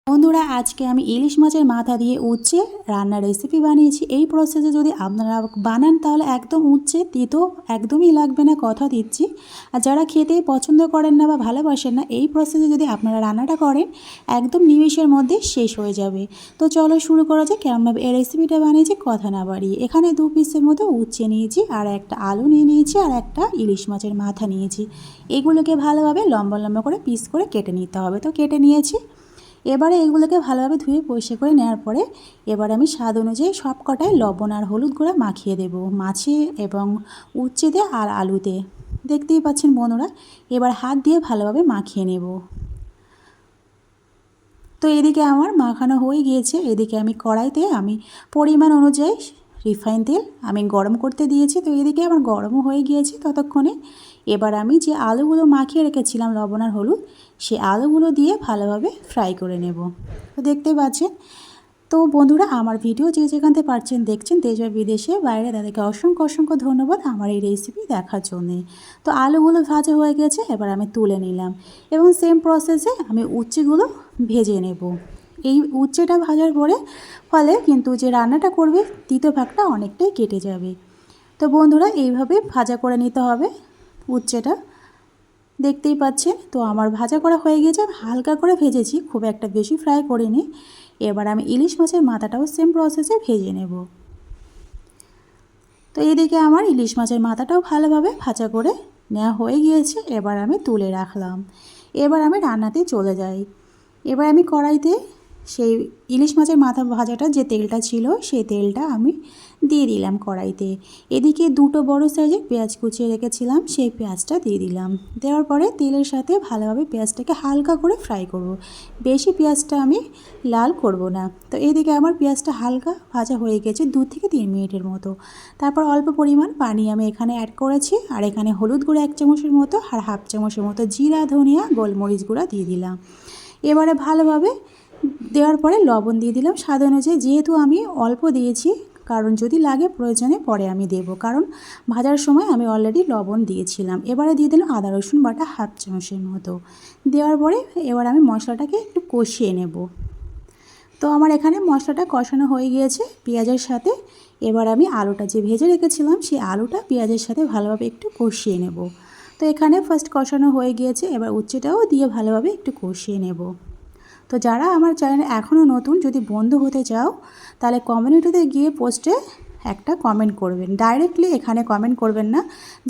বন্ধুরা আজকে আমি ইলিশ মাছের মাথা দিয়ে উচ্ছে রান্নার রেসিপি বানিয়েছি। এই প্রসেসে যদি আপনারা বানান তাহলে একদম উচ্ছে তিতো একদমই লাগবে না, কথা দিচ্ছি। আর যারা খেতে পছন্দ করেন না বা ভালোবাসেন না, এই প্রসেসে যদি আপনারা রান্নাটা করেন একদম নিমেষের মধ্যে শেষ হয়ে যাবে। তো চলো শুরু করা যাক কেমনভাবে এই রেসিপিটা বানিয়েছি, কথা না বাড়িয়ে। এখানে 2 পিসের মতো উচ্ছে নিয়েছি, আর একটা আলু নিয়ে নিয়েছি, আর একটা ইলিশ মাছের মাথা নিয়েছি। এগুলোকে ভালোভাবে লম্বা লম্বা করে পিস করে কেটে নিতে হবে। তো কেটে নিয়েছি। এবারে এগুলোকে ভালোভাবে ধুয়ে পরিষ্কার করে নেওয়ার পরে এবার আমি স্বাদ অনুযায়ী সব কটায় লবণ আর হলুদ গুঁড়া মাখিয়ে দেব মাছে এবং উচ্ছেতে আর আলুতে। দেখতেই পাচ্ছেন বন্ধুরা, এবার হাত দিয়ে ভালোভাবে মাখিয়ে নেব। তো এদিকে আমার মাখানো হয়ে গিয়েছে। এদিকে আমি কড়াইতে পরিমাণ অনুযায়ী রিফাইন তেল গরম করতে দিয়েছি। তো এদিকে আমার গরমও হয়ে গিয়েছে ততক্ষণে। এবার আমি যে আলুগুলো মাখিয়ে রেখেছিলাম লবণ আর হলুদ, সেই আলুগুলো দিয়ে ভালোভাবে ফ্রাই করে নেব। তো দেখতেই পাচ্ছেন। তো বন্ধুরা আমার ভিডিও যে যেখান থেকে পারছেন দেখছেন, দেশ বা বিদেশে বাইরে, তাদেরকে অসংখ্য অসংখ্য ধন্যবাদ আমার এই রেসিপি দেখার জন্যে। তো আলুগুলো ভাজা হয়ে গেছে, এবার আমি তুলে নিলাম এবং সেম প্রসেসে আমি উচ্ছেগুলো ভেজে নেব। এই উচ্ছেটা ভাজার ফলে কিন্তু যে রান্নাটা করবে তিতো ভাগটা অনেকটাই কেটে যাবে। তো বন্ধুরা এইভাবে ভাজা করে নিতে হবে উচ্ছেটা। দেখতেই পাচ্ছেন। তো আমার ভাজা করা হয়ে গেছে, হালকা করে ভেজেছি, খুব একটা বেশি ফ্রাই করিনি। এবার আমি ইলিশ মাছের মাথাটাও সেম প্রসেসে ভেজে নেব। তো এইদিকে আমার ইলিশ মাছের মাথাটাও ভালোভাবে ভাজা করে নেওয়া হয়ে গিয়েছে। এবার আমি তুলে রাখলাম। এবার আমি রান্নাতে চলে যাই। এবার আমি কড়াইতে সেই ইলিশ মাছের মাথা ভাজাটা যে তেলটা ছিল সেই তেলটা আমি দিয়ে দিলাম কড়াইতে। এদিকে 2টো বড় সাইজের পেঁয়াজ কুচিয়ে রেখেছিলাম, সেই পেঁয়াজটা দিয়ে দিলাম। দেওয়ার পরে তেলের সাথে ভালোভাবে পেঁয়াজটাকে হালকা করে ফ্রাই করব। বেশি পেঁয়াজটা আমি লাল করব না। তো এইদিকে আমার পেঁয়াজটা হালকা ভাজা হয়ে গেছে 2 থেকে 3 মিনিটের মতো। তারপর অল্প পরিমাণ পানি আমি এখানে অ্যাড করেছি, আর এখানে হলুদ গুঁড়ো 1 চামচের মতো আর হাফ চামচের মতো জিরা ধনিয়া গোলমরিচ গুঁড়া দিয়ে দিলাম। এবারে ভালোভাবে দেওয়ার পরে লবণ দিয়ে দিলাম স্বাদ অনুযায়ী। যেহেতু আমি অল্প দিয়েছি, কারণ যদি লাগে প্রয়োজনে পরে আমি দেব, কারণ ভাজার সময় আমি অলরেডি লবণ দিয়েছিলাম। এবারে দিয়ে দিলাম আদা রসুন বাটা হাফ চামচের মতো। দেওয়ার পরে এবার আমি মশলাটাকে একটু কষিয়ে নেব। তো আমার এখানে মশলাটা কষানো হয়ে গিয়েছে পেঁয়াজের সাথে। এবার আমি আলুটা যে ভেজে রেখেছিলাম সেই আলুটা পেঁয়াজের সাথে ভালোভাবে একটু কষিয়ে নেব। তো এখানে ফার্স্ট কষানো হয়ে গিয়েছে, এবার উচ্ছেটাও দিয়ে ভালোভাবে একটু কষিয়ে নেব। তো যারা আমার চ্যানেলে এখনও নতুন, যদি বন্ধু হতে চাও তাহলে কমিউনিটিতে গিয়ে পোস্টে একটা কমেন্ট করবেন। ডাইরেক্টলি এখানে কমেন্ট করবেন না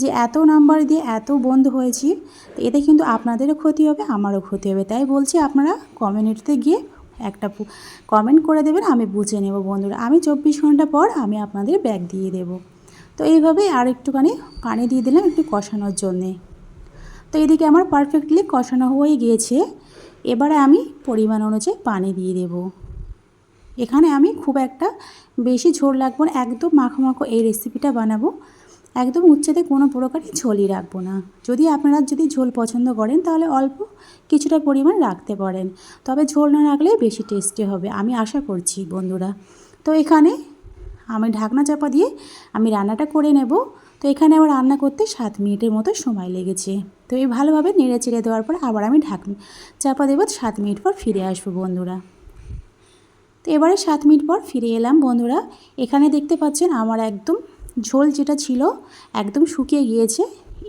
যে এত নাম্বার দিয়ে এত বন্ধু হয়েছি। তো এতে কিন্তু আপনাদেরও ক্ষতি হবে, আমারও ক্ষতি হবে। তাই বলছি আপনারা কমিউনিটিতে গিয়ে একটা কমেন্ট করে দেবেন, আমি বুঝে নেব বন্ধুরা। আমি 24 ঘন্টা পর আমি আপনাদের ব্যাগ দিয়ে দেব। তো এইভাবে আর একটুখানি পানি দিয়ে দিলাম একটু কষানোর জন্যে। তো এদিকে আমার পারফেক্টলি কষানো হয়ে গিয়েছে। এবারে আমি পরিমাণ অনুযায়ী পানি দিয়ে দেব। এখানে আমি খুব একটা বেশি ঝোল রাখবো না, একদম মাখো মাখো এই রেসিপিটা বানাবো। একদম উচ্ছেতে কোনো প্রকারই ঝোলই রাখবো না। যদি আপনারা ঝোল পছন্দ করেন তাহলে অল্প কিছুটা পরিমাণ রাখতে পারেন, তবে ঝোল না রাখলে বেশি টেস্টি হবে, আমি আশা করছি বন্ধুরা। তো এখানে আমি ঢাকনা চাপা দিয়ে আমি রান্নাটা করে নেব। তো এখানে আমার রান্না করতে 7 মিনিটের মতো সময় লেগেছে। তো এই ভালোভাবে নেড়ে চেড়ে দেওয়ার পর আবার আমি ঢাকনা চাপা দেবো। 7 মিনিট পর ফিরে আসবো বন্ধুরা। তো এবারে 7 মিনিট পর ফিরে এলাম বন্ধুরা। এখানে দেখতে পাচ্ছেন আমার একদম ঝোল যেটা ছিল একদম শুকিয়ে গিয়েছে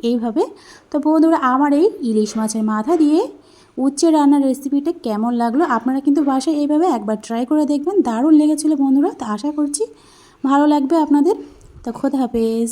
এইভাবে। তো বন্ধুরা আমার এই ইলিশ মাছের মাথা দিয়ে উচ্ছে রান্নার রেসিপিটা কেমন লাগলো, আপনারা কিন্তু বাসায় এইভাবে একবার ট্রাই করে দেখবেন। দারুণ লেগেছিলো বন্ধুরা। তো আশা করছি ভালো লাগবে আপনাদের। তো খোদা হাফেজ।